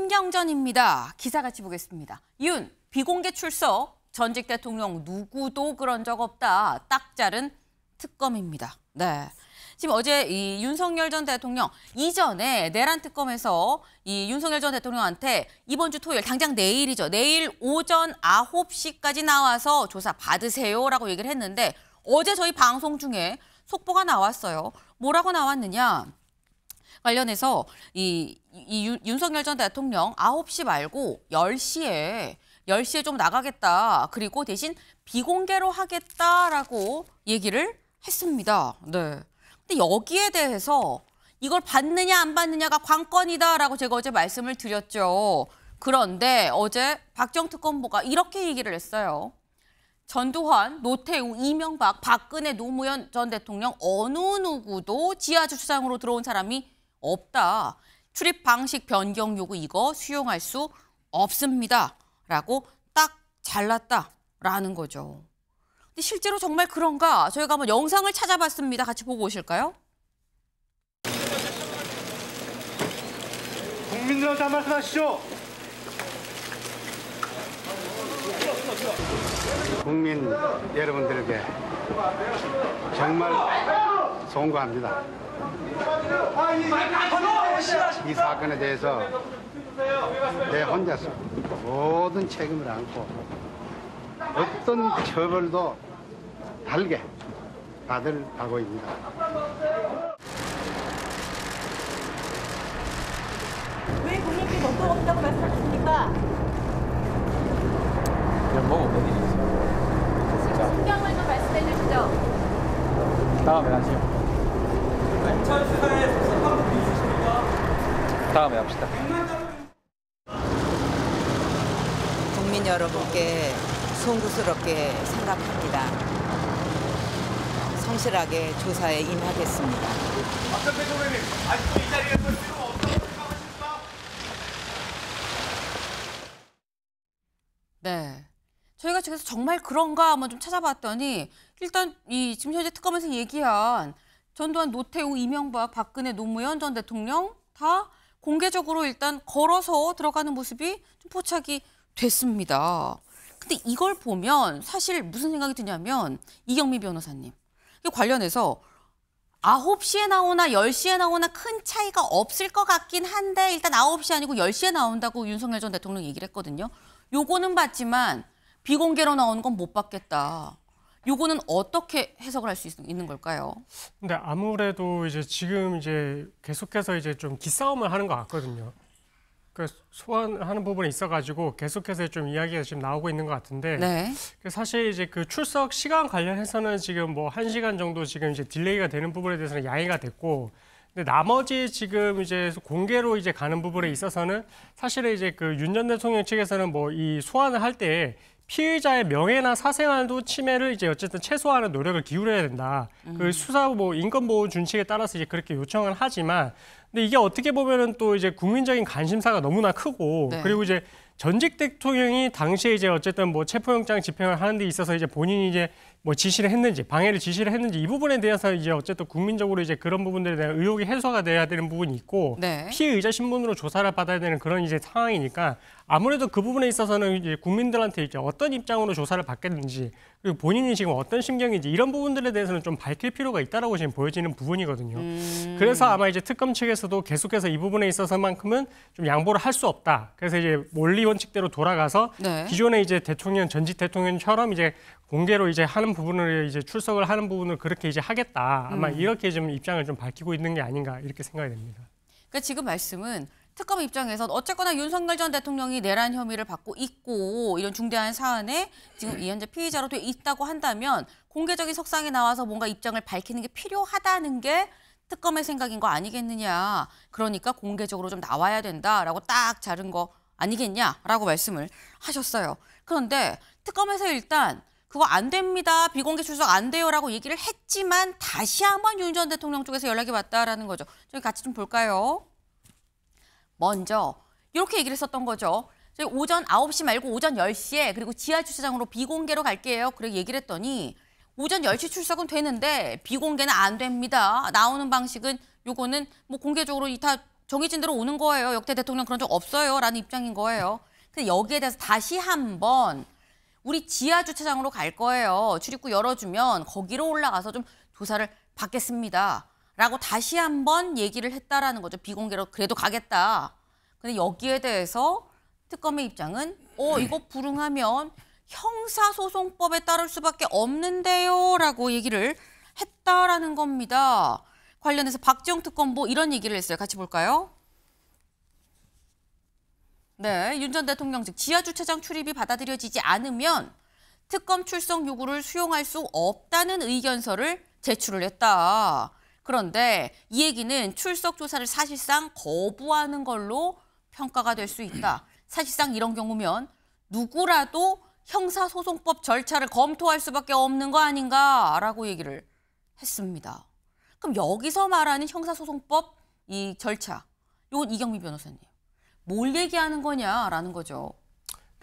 신경전입니다. 기사 같이 보겠습니다. 윤, 비공개 출석, 전직 대통령 누구도 그런 적 없다. 딱 자른 특검입니다. 네. 지금 어제 이 윤석열 전 대통령 이전에 내란 특검에서 이 윤석열 전 대통령한테 이번 주 토요일, 당장 내일이죠. 내일 오전 9시까지 나와서 조사 받으세요라고 얘기를 했는데 어제 저희 방송 중에 속보가 나왔어요. 뭐라고 나왔느냐. 관련해서 윤석열 전 대통령 9시 말고 10시에 좀 나가겠다. 그리고 대신 비공개로 하겠다라고 얘기를 했습니다. 네. 근데 여기에 대해서 이걸 받느냐 안 받느냐가 관건이다라고 제가 어제 말씀을 드렸죠. 그런데 어제 박정 특검보가 이렇게 얘기를 했어요. 전두환, 노태우, 이명박, 박근혜, 노무현 전 대통령 어느 누구도 지하 주차장으로 들어온 사람이 없다. 출입 방식 변경 요구 이거 수용할 수 없습니다. 라고 딱 잘랐다라는 거죠. 근데 실제로 정말 그런가? 저희가 한번 영상을 찾아봤습니다. 같이 보고 오실까요? 국민들한테 한 말씀 하시죠. 국민 여러분들에게 정말 송구합니다. 이 사건에 대해서 내 혼자서 모든 책임을 안고 어떤 처벌도 달게 받을 각오입니다. 왜 국민께 전통 없다고 말씀하셨습니까? 그냥 먹어본 일이 있어요. 신경을 좀 말씀해 주시죠. 다음에 하시죠. 검찰 수사에 섭섭한 부분이 있으십니까? 다음에 합시다. 국민 여러분께 송구스럽게 생각합니다. 성실하게 조사에 임하겠습니다. 박 전 대통령님, 아직도 이 자리에 설 필요가 없다고 생각하십니까? 네. 저희가 그래서 정말 그런가 한번 좀 찾아봤더니 일단 이 지금 현재 특검에서 얘기한 전두환, 노태우, 이명박, 박근혜, 노무현 전 대통령 다 공개적으로 일단 걸어서 들어가는 모습이 좀 포착이 됐습니다. 근데 이걸 보면 사실 무슨 생각이 드냐면 이경미 변호사님. 이 관련해서 9시에 나오나 10시에 나오나 큰 차이가 없을 것 같긴 한데 일단 9시 아니고 10시에 나온다고 윤석열 전 대통령 얘기를 했거든요. 요거는 봤지만 비공개로 나오는 건 못 받겠다. 요거는 어떻게 해석을 할 수 있는 걸까요? 근데 아무래도 이제 지금 이제 계속해서 이제 좀 기싸움을 하는 것 같거든요. 그 소환하는 부분이 있어가지고 계속해서 좀 이야기가 지금 나오고 있는 것 같은데 네. 사실 이제 그 출석 시간 관련해서는 지금 뭐 1시간 정도 지금 이제 딜레이가 되는 부분에 대해서는 양해가 됐고, 근데 나머지 지금 이제 공개로 이제 가는 부분에 있어서는 사실은 이제 그 윤 전 대통령 측에서는 뭐 이 소환을 할 때 피의자의 명예나 사생활도 침해를 이제 어쨌든 최소화하는 노력을 기울여야 된다. 그 수사 뭐 인권보호 준칙에 따라서 이제 그렇게 요청을 하지만, 근데 이게 어떻게 보면은 또 이제 국민적인 관심사가 너무나 크고, 네. 그리고 이제 전직 대통령이 당시에 이제 어쨌든 뭐 체포영장 집행을 하는 데 있어서 이제 본인이 이제 뭐 지시를 했는지, 방해를 지시를 했는지 이 부분에 대해서 이제 어쨌든 국민적으로 이제 그런 부분들에 대한 의혹이 해소가 돼야 되는 부분이 있고, 네. 피의자 신분으로 조사를 받아야 되는 그런 이제 상황이니까 아무래도 그 부분에 있어서는 이제 국민들한테 이제 어떤 입장으로 조사를 받겠는지, 그리고 본인이 지금 어떤 심경인지 이런 부분들에 대해서는 좀 밝힐 필요가 있다라고 지금 보여지는 부분이거든요. 그래서 아마 이제 특검 측에서도 계속해서 이 부분에 있어서만큼은 좀 양보를 할 수 없다. 그래서 이제 원리 원칙대로 돌아가서 네. 기존의 이제 대통령, 전직 대통령처럼 이제 공개로 이제 하는 부분을 이제 출석을 하는 부분을 그렇게 이제 하겠다. 아마 이렇게 좀 입장을 좀 밝히고 있는 게 아닌가 이렇게 생각이 됩니다. 그러니까 지금 말씀은 특검 입장에서 어쨌거나 윤석열 전 대통령이 내란 혐의를 받고 있고 이런 중대한 사안에 지금 이 현재 피의자로 돼 있다고 한다면 공개적인 석상에 나와서 뭔가 입장을 밝히는 게 필요하다는 게 특검의 생각인 거 아니겠느냐. 그러니까 공개적으로 좀 나와야 된다라고 딱 자른 거 아니겠냐라고 말씀을 하셨어요. 그런데 특검에서 일단 그거 안 됩니다. 비공개 출석 안 돼요라고 얘기를 했지만 다시 한번 윤 전 대통령 쪽에서 연락이 왔다라는 거죠. 저희 같이 좀 볼까요? 먼저 이렇게 얘기를 했었던 거죠. 저희 오전 9시 말고 오전 10시에 그리고 지하 주차장으로 비공개로 갈게요. 그렇게 얘기를 했더니 오전 10시 출석은 되는데 비공개는 안 됩니다. 나오는 방식은 요거는 뭐 공개적으로 다 정해진 대로 오는 거예요. 역대 대통령 그런 적 없어요. 라는 입장인 거예요. 근데 여기에 대해서 다시 한번 우리 지하 주차장으로 갈 거예요. 출입구 열어주면 거기로 올라가서 좀 조사를 받겠습니다. 라고 다시 한번 얘기를 했다라는 거죠. 비공개로 그래도 가겠다. 근데 여기에 대해서 특검의 입장은 이거 불응하면 형사소송법에 따를 수밖에 없는데요. 라고 얘기를 했다라는 겁니다. 관련해서 박지영 특검보 이런 얘기를 했어요. 같이 볼까요? 네, 윤 전 대통령 즉 지하주차장 출입이 받아들여지지 않으면 특검 출석 요구를 수용할 수 없다는 의견서를 제출을 했다. 그런데 이 얘기는 출석 조사를 사실상 거부하는 걸로 평가가 될 수 있다. 사실상 이런 경우면 누구라도 형사소송법 절차를 검토할 수밖에 없는 거 아닌가라고 얘기를 했습니다. 그럼 여기서 말하는 형사소송법 이 절차, 이건 이경미 변호사님, 뭘 얘기하는 거냐라는 거죠.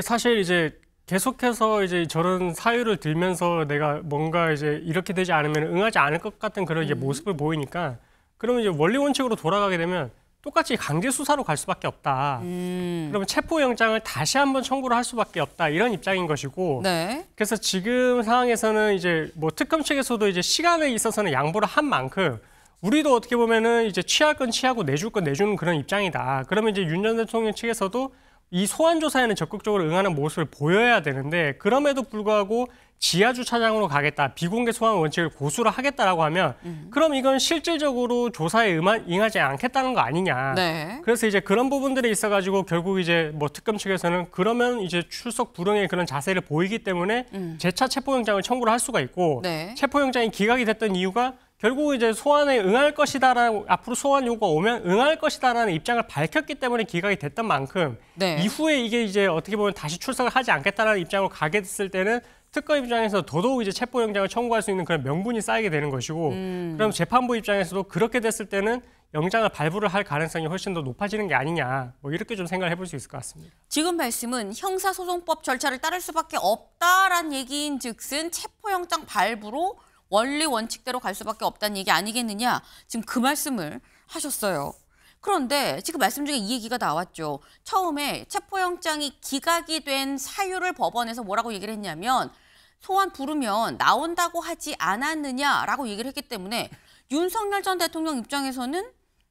사실 이제 계속해서 이제 저런 사유를 들면서 내가 뭔가 이제 이렇게 되지 않으면 응하지 않을 것 같은 그런 이제 모습을 보이니까 그러면 이제 원리 원칙으로 돌아가게 되면 똑같이 강제 수사로 갈 수밖에 없다. 그러면 체포영장을 다시 한번 청구를 할 수밖에 없다. 이런 입장인 것이고. 네. 그래서 지금 상황에서는 이제 뭐 특검 측에서도 이제 시간에 있어서는 양보를 한 만큼 우리도 어떻게 보면은 이제 취할 건 취하고 내줄 건 내주는 그런 입장이다. 그러면 이제 윤 전 대통령 측에서도 이 소환 조사에는 적극적으로 응하는 모습을 보여야 되는데 그럼에도 불구하고 지하 주차장으로 가겠다, 비공개 소환 원칙을 고수를 하겠다라고 하면 그럼 이건 실질적으로 조사에 응하지 않겠다는 거 아니냐. 네. 그래서 이제 그런 부분들이 있어가지고 결국 이제 뭐 특검 측에서는 그러면 이제 출석 불응의 그런 자세를 보이기 때문에 재차 체포영장을 청구를 할 수가 있고 네. 체포영장이 기각이 됐던 이유가 결국 이제 소환에 응할 것이다라고 앞으로 소환 요구가 오면 응할 것이다라는 입장을 밝혔기 때문에 기각이 됐던 만큼 네. 이후에 이게 이제 어떻게 보면 다시 출석을 하지 않겠다라는 입장으로 가게 됐을 때는 특검 입장에서 더더욱 이제 체포영장을 청구할 수 있는 그런 명분이 쌓이게 되는 것이고 그럼 재판부 입장에서도 그렇게 됐을 때는 영장을 발부를 할 가능성이 훨씬 더 높아지는 게 아니냐 뭐 이렇게 좀 생각을 해볼 수 있을 것 같습니다. 지금 말씀은 형사소송법 절차를 따를 수밖에 없다라는 얘기인 즉슨 체포영장 발부로 원리 원칙대로 갈 수밖에 없다는 얘기 아니겠느냐. 지금 그 말씀을 하셨어요. 그런데 지금 말씀 중에 이 얘기가 나왔죠. 처음에 체포영장이 기각이 된 사유를 법원에서 뭐라고 얘기를 했냐면 소환 부르면 나온다고 하지 않았느냐라고 얘기를 했기 때문에 윤석열 전 대통령 입장에서는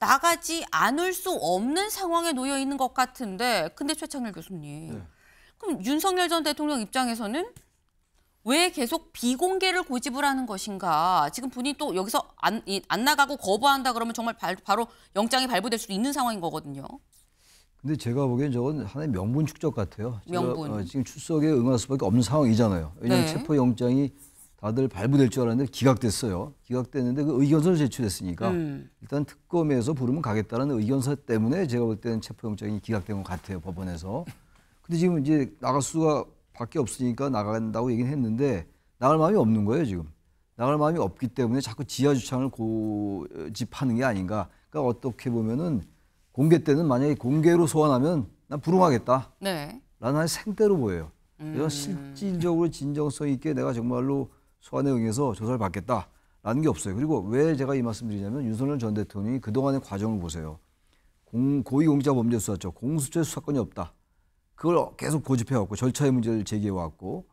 나가지 않을 수 없는 상황에 놓여 있는 것 같은데 근데 최창렬 교수님, 그럼 윤석열 전 대통령 입장에서는 왜 계속 비공개를 고집을 하는 것인가? 지금 본인이 또 여기서 안 나가고 거부한다 그러면 정말 바로 영장이 발부될 수도 있는 상황인 거거든요. 근데 제가 보기엔 저건 하나의 명분 축적 같아요. 명분. 지금 출석에 응할 수밖에 없는 상황이잖아요. 왜냐하면 네. 체포영장이 다들 발부될 줄 알았는데 기각됐어요. 기각됐는데 그 의견서를 제출했으니까 일단 특검에서 부르면 가겠다는 의견서 때문에 제가 볼 때는 체포영장이 기각된 것 같아요. 법원에서. 근데 지금 이제 나갈 수가 밖에 없으니까 나간다고 얘기는 했는데 나갈 마음이 없는 거예요, 지금. 나갈 마음이 없기 때문에 자꾸 지하주차장을 고집하는 게 아닌가. 그러니까 어떻게 보면은 공개 때는 만약에 공개로 소환하면 난 불응하겠다. 네. 라는 생대로 보여요. 그래서 실질적으로 진정성 있게 내가 정말로 소환에 응해서 조사를 받겠다라는 게 없어요. 그리고 왜 제가 이 말씀 드리냐면 윤석열 전 대통령이 그동안의 과정을 보세요. 고위공직자범죄수사처 공수처 수사권이 없다. 그걸 계속 고집해왔고 절차의 문제를 제기해왔고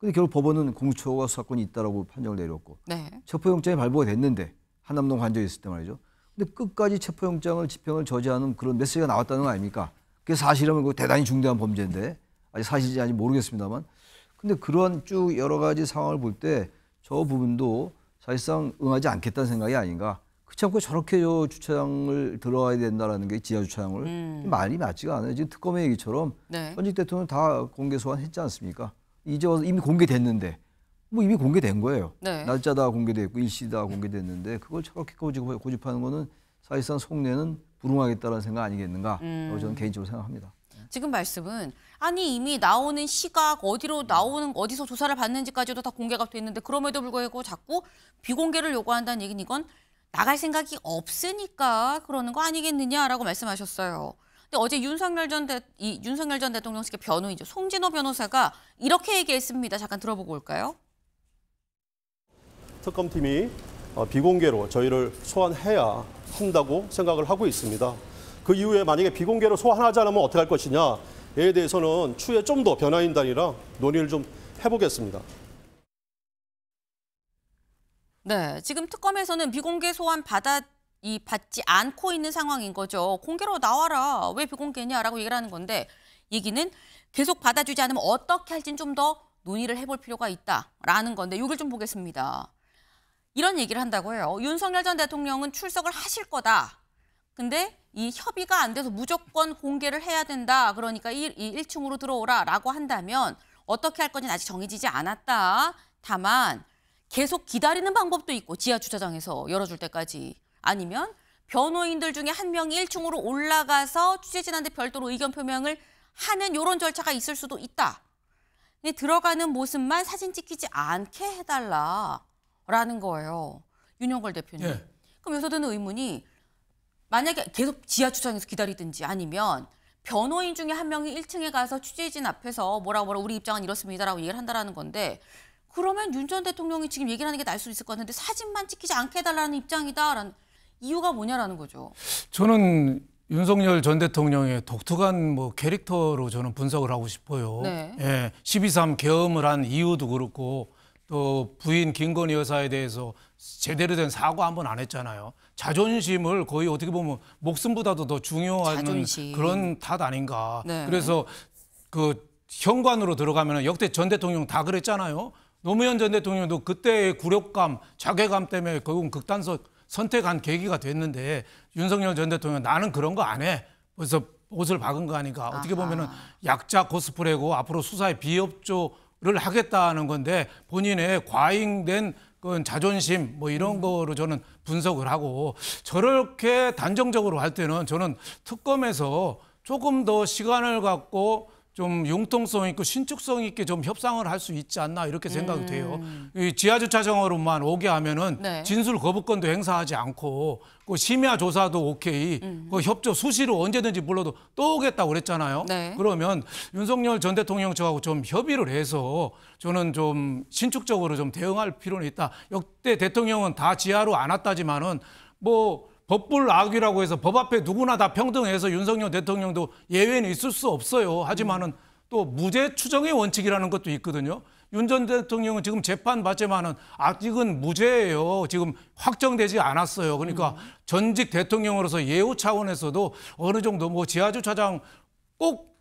근데 결국 법원은 공수처가 수사권이 있다라고 판정을 내렸고 네. 체포영장이 발부가 됐는데 한남동 관저에 있을 때 말이죠. 근데 끝까지 체포영장을 집행을 저지하는 그런 메시지가 나왔다는 거 아닙니까? 그게 사실이라면 그거 대단히 중대한 범죄인데 아직 사실인지 아닌지 모르겠습니다만 근데 그러한 쭉 여러 가지 상황을 볼 때 저 부분도 사실상 응하지 않겠다는 생각이 아닌가. 그렇지 않고 저렇게 주차장을 들어가야 된다라는 게 지하 주차장을 말이 맞지가 않아요. 지금 특검의 얘기처럼 네. 현직 대통령 다 공개 소환했지 않습니까? 이제 와서 이미 공개됐는데 뭐 이미 공개된 거예요. 네. 날짜 다 공개됐고 일시 다 공개됐는데 그걸 저렇게 고집하는 거는 사실상 속내는 불응하겠다는 생각 아니겠는가? 저는 개인적으로 생각합니다. 지금 말씀은 아니 이미 나오는 시각 어디서 조사를 받는지까지도 다 공개가 됐는데 그럼에도 불구하고 자꾸 비공개를 요구한다는 얘기는 이건 나갈 생각이 없으니까 그러는 거 아니겠느냐라고 말씀하셨어요. 근데 어제 윤석열 전 대통령 측의 변호인죠. 송진호 변호사가 이렇게 얘기했습니다. 잠깐 들어보고 올까요? 특검팀이 비공개로 저희를 소환해야 한다고 생각을 하고 있습니다. 그 이후에 만약에 비공개로 소환하지 않으면 어떻게 할 것이냐에 대해서는 추후에 좀 더 변화인단이라 논의를 좀 해보겠습니다. 네, 지금 특검에서는 비공개 소환 받지 않고 있는 상황인 거죠. 공개로 나와라. 왜 비공개냐라고 얘기를 하는 건데 얘기는 계속 받아주지 않으면 어떻게 할지는 좀 더 논의를 해볼 필요가 있다라는 건데 이걸 좀 보겠습니다. 이런 얘기를 한다고 해요. 윤석열 전 대통령은 출석을 하실 거다. 근데 이 협의가 안 돼서 무조건 공개를 해야 된다. 그러니까 1층으로 들어오라라고 한다면 어떻게 할 건지는 아직 정해지지 않았다. 다만 계속 기다리는 방법도 있고 지하 주차장에서 열어줄 때까지 아니면 변호인들 중에 한 명이 1층으로 올라가서 취재진한테 별도로 의견 표명을 하는 이런 절차가 있을 수도 있다. 근데 들어가는 모습만 사진 찍히지 않게 해달라라는 거예요. 윤영걸 대표님. 예. 그럼 여기서 드는 의문이 만약에 계속 지하 주차장에서 기다리든지 아니면 변호인 중에 한 명이 1층에 가서 취재진 앞에서 뭐라고 우리 입장은 이렇습니다라고 얘기를 한다라는 건데 그러면 윤 전 대통령이 지금 얘기를 하는 게 나을 수 있을 것 같은데 사진만 찍히지 않게 해달라는 입장이다라는 이유가 뭐냐라는 거죠. 저는 윤석열 전 대통령의 독특한 캐릭터로 저는 분석을 하고 싶어요. 네. 예, 12.3 계엄을 한 이유도 그렇고 또 부인 김건희 여사에 대해서 제대로 된 사과 한 번 안 했잖아요. 자존심을 거의 어떻게 보면 목숨보다도 더 중요한 자존심. 그런 탓 아닌가. 네. 그래서 그 현관으로 들어가면 역대 전 대통령 다 그랬잖아요. 노무현 전 대통령도 그때의 굴욕감, 자괴감 때문에 결국은 극단적 선택한 계기가 됐는데 윤석열 전 대통령 나는 그런 거 안 해. 그래서 옷을 박은 거 아닌가. 어떻게 보면은 약자 코스프레고 앞으로 수사에 비협조를 하겠다는 건데 본인의 과잉된 그건 자존심 이런 거로 저는 분석을 하고 저렇게 단정적으로 할 때는 저는 특검에서 조금 더 시간을 갖고 좀 융통성 있고 신축성 있게 좀 협상을 할 수 있지 않나 이렇게 생각이 돼요. 이 지하주차장으로만 오게 하면은 네. 진술 거부권도 행사하지 않고 그 심야 조사도 오케이, 그 협조 수시로 언제든지 불러도 또 오겠다고 그랬잖아요. 네. 그러면 윤석열 전 대통령 측하고 좀 협의를 해서 저는 좀 신축적으로 좀 대응할 필요는 있다. 역대 대통령은 다 지하로 안 왔다지만은 법불 악유라고 해서 법 앞에 누구나 다 평등해서 윤석열 대통령도 예외는 있을 수 없어요. 하지만은 또 무죄 추정의 원칙이라는 것도 있거든요. 윤 전 대통령은 지금 재판 받지만은 아직은 무죄예요. 지금 확정되지 않았어요. 그러니까 전직 대통령으로서 예우 차원에서도 어느 정도 지하주차장 꼭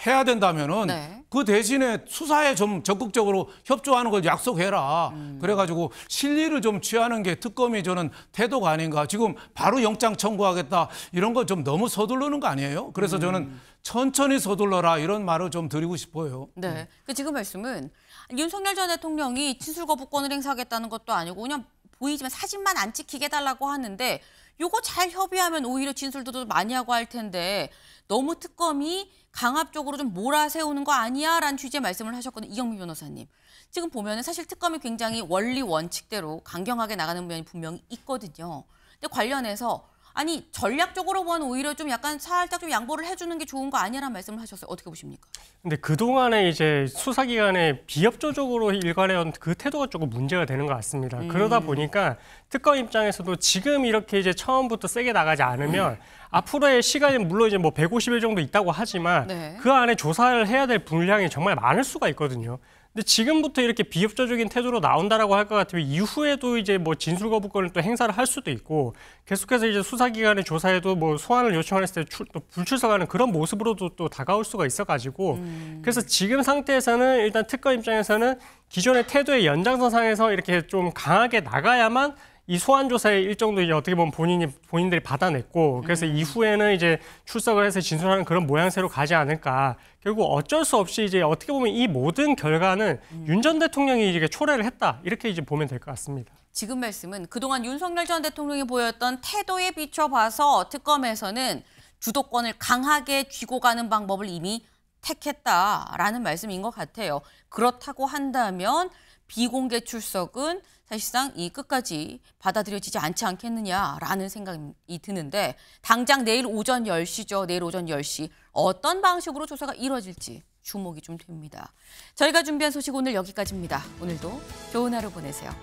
해야 된다면은 네. 그 대신에 수사에 좀 적극적으로 협조하는 걸 약속해라. 그래가지고 실리를 좀 취하는 게 특검이 저는 태도가 아닌가. 지금 바로 영장 청구하겠다 이런 거 좀 너무 서두르는 거 아니에요? 그래서 저는 천천히 서둘러라 이런 말을 좀 드리고 싶어요. 네. 지금 말씀은 윤석열 전 대통령이 진술 거부권을 행사하겠다는 것도 아니고 그냥 보이지만 사진만 안 찍히게 해달라고 하는데 요거 잘 협의하면 오히려 진술도 더 많이 하고 할 텐데 너무 특검이 강압적으로 좀 몰아세우는 거 아니야? 라는 취지의 말씀을 하셨거든요. 이경미 변호사님. 지금 보면은 사실 특검이 굉장히 원리 원칙대로 강경하게 나가는 면이 분명히 있거든요. 근데 관련해서 아니 전략적으로 보면 오히려 좀 약간 살짝 좀 양보를 해주는 게 좋은 거 아니야라는 말씀을 하셨어요. 어떻게 보십니까? 근데 그동안에 이제 수사기관에 비협조적으로 일관해온 그 태도가 조금 문제가 되는 것 같습니다. 그러다 보니까 특검 입장에서도 지금 이렇게 이제 처음부터 세게 나가지 않으면 앞으로의 시간이 물론 이제 150일 정도 있다고 하지만 네. 그 안에 조사를 해야 될 분량이 정말 많을 수가 있거든요. 근데 지금부터 이렇게 비협조적인 태도로 나온다라고 할 것 같으면 이후에도 이제 진술 거부권을 또 행사를 할 수도 있고 계속해서 이제 수사기관의 조사에도 소환을 요청했을 때 또 불출석하는 그런 모습으로도 또 다가올 수가 있어가지고 그래서 지금 상태에서는 일단 특검 입장에서는 기존의 태도의 연장선상에서 이렇게 좀 강하게 나가야만 이 소환 조사의 일정도 이제 어떻게 보면 본인들이 받아냈고 그래서 이후에는 이제 출석을 해서 진술하는 그런 모양새로 가지 않을까. 결국 어쩔 수 없이 이제 어떻게 보면 이 모든 결과는 윤 전 대통령이 이렇게 초래를 했다. 이렇게 이제 보면 될 것 같습니다. 지금 말씀은 그동안 윤석열 전 대통령이 보였던 태도에 비춰봐서 특검에서는 주도권을 강하게 쥐고 가는 방법을 이미 택했다라는 말씀인 것 같아요. 그렇다고 한다면 비공개 출석은 사실상 이 끝까지 받아들여지지 않지 않겠느냐라는 생각이 드는데 당장 내일 오전 10시죠. 내일 오전 10시 어떤 방식으로 조사가 이루어질지 주목이 좀 됩니다. 저희가 준비한 소식 오늘 여기까지입니다. 오늘도 좋은 하루 보내세요.